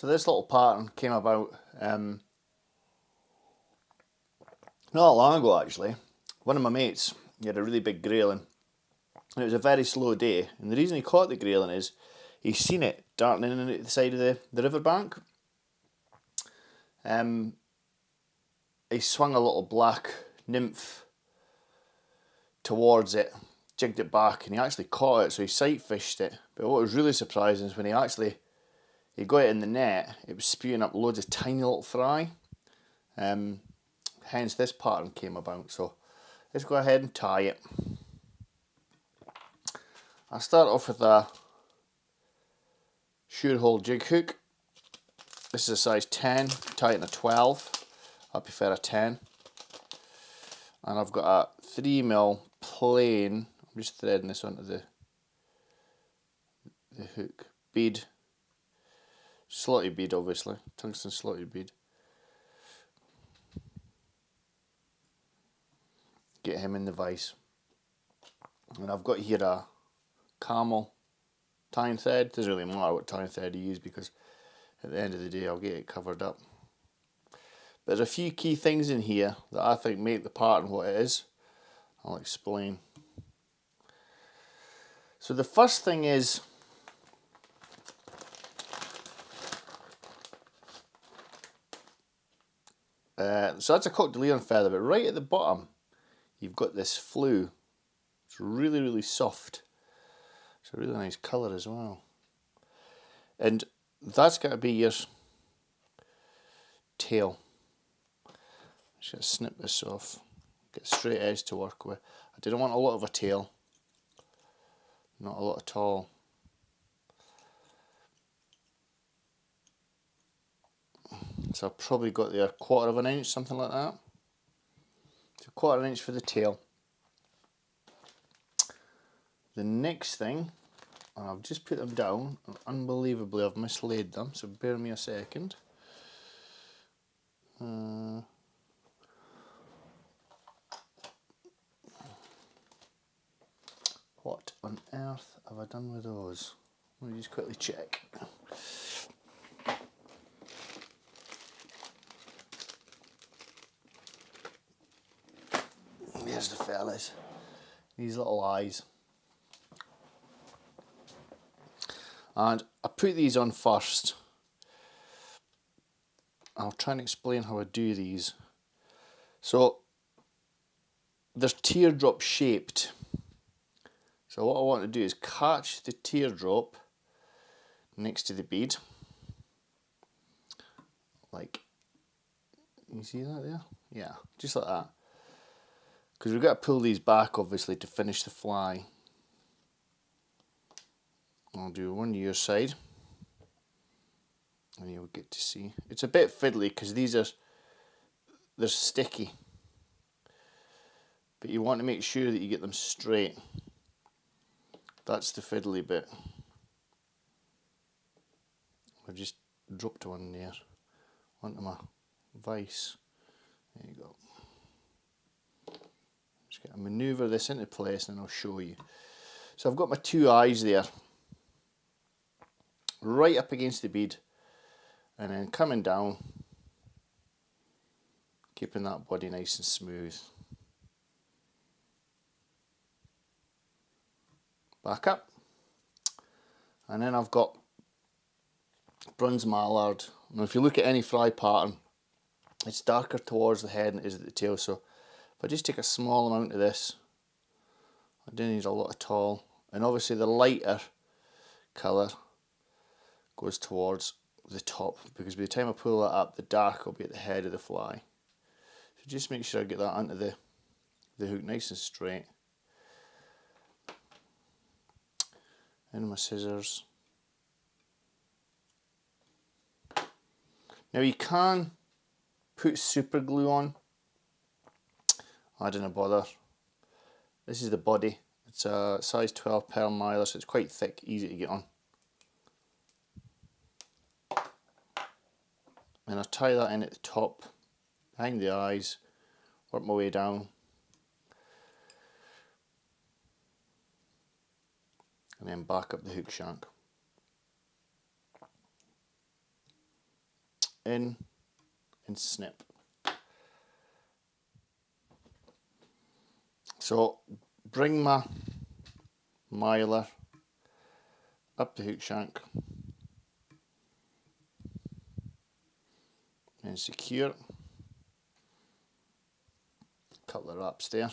So this little pattern came about not long ago actually. One of my mates, he had a really big grayling, and it was a very slow day, and the reason he caught the grayling is he's seen it darting in at the side of the riverbank. He swung a little black nymph towards it, jigged it back, and he actually caught it, so he sight fished it. But what was really surprising is when he got it in the net, it was spewing up loads of tiny little fry. Hence this pattern came about. So let's go ahead and tie it. I'll start off with a sure hole jig hook. This is a size 10, tie it in a 12. I prefer a 10. And I've got a 3mm plain, I'm just threading this onto the hook, bead, slotty bead obviously, tungsten slotty bead. Get him in the vise. And I've got here a camel tying thread. Doesn't really matter what tying thread you use because at the end of the day I'll get it covered up. But there's a few key things in here that I think make the pattern what it is. I'll explain. So the first thing is so that's a Coq de Leon feather, but right at the bottom you've got this flue. It's really, really soft. It's a really nice colour as well. And that's got to be your tail. Just going to snip this off. Get a straight edge to work with. I didn't want a lot of a tail. Not a lot at all. So I've probably got there 1/4 of an inch, something like that. So 1/4 of an inch for the tail. The next thing, and I've just put them down, and unbelievably I've mislaid them, so bear me a second. What on earth have I done with those? Let me just quickly check. There's the fellas. These little eyes. And I put these on first. I'll try and explain how I do these. So they're teardrop shaped. So what I want to do is catch the teardrop next to the bead. Like, you see that there? Yeah, just like that. Because we've got to pull these back obviously to finish the fly. I'll do one your side. And you'll get to see. It's a bit fiddly because they're sticky. But you want to make sure that you get them straight. That's the fiddly bit. I just dropped one there onto my vise. There you go. Just got to manoeuvre this into place and I'll show you. So I've got my 2 eyes there, right up against the bead, and then coming down, keeping that body nice and smooth. Back up, and then I've got bronze mallard. Now if you look at any fry pattern, it's darker towards the head than it is at the tail, so if I just take a small amount of this, I don't need a lot at all, and obviously the lighter colour goes towards the top, because by the time I pull that up, the dark will be at the head of the fly. So just make sure I get that onto the hook nice and straight. And my scissors. Now you can put super glue on. I didn't bother. This is the body. It's a size 12 pearl mylar, so it's quite thick, easy to get on. And I tie that in at the top, behind the eyes, work my way down. And then back up the hook shank. in, and snip. So bring my mylar up the hook shank and secure it. Couple of wraps there,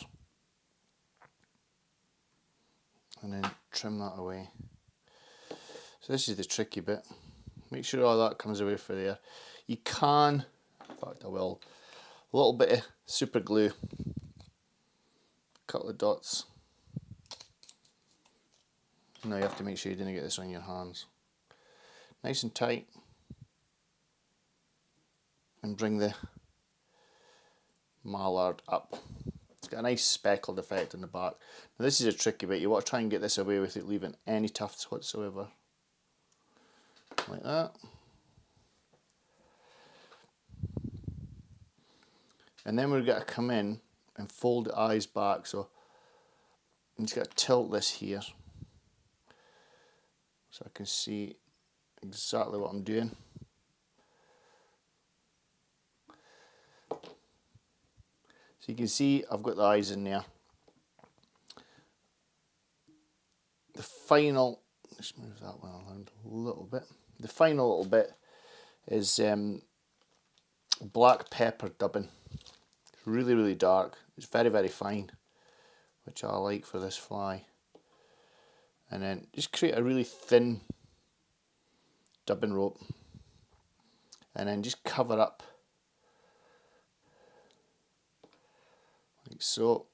and then trim that away. So this is the tricky bit. Make sure all that comes away for there. You can, in fact I will, a little bit of super glue, couple of dots. Now you have to make sure you didn't get this on your hands. Nice and tight, and bring the mallard up. It's got a nice speckled effect on the back. Now this is a tricky bit. You want to try and get this away without leaving any tufts whatsoever. Like that. And then we're going to come in and fold the eyes back. So I'm just going to tilt this here so I can see exactly what I'm doing. So you can see I've got the eyes in there. The final, let's move that one around a little bit. The final little bit is black pepper dubbing. It's really, really dark. It's very, very fine, which I like for this fly. And then just create a really thin dubbing rope, and then just cover up like so.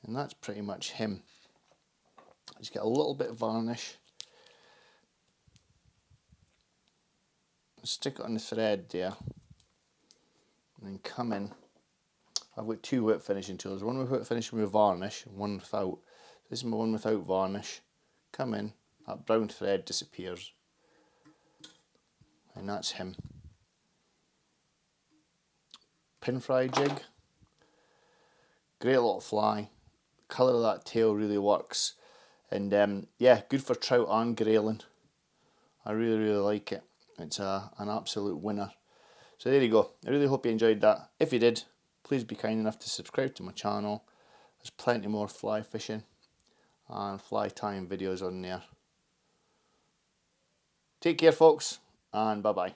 And that's pretty much him. Just get a little bit of varnish, stick it on the thread there, and then come in. I've got two whip finishing tools, one with whip finishing with varnish and one without. This is my one without varnish. Come in, that brown thread disappears, and that's him. Pinfry jig, great little fly. Colour of that tail really works, and yeah, good for trout and grayling. I really, really like it. It's an absolute winner. So there you go. I really hope you enjoyed that. If you did, please be kind enough to subscribe to my channel. There's plenty more fly fishing and fly tying videos on there. Take care folks, and bye bye.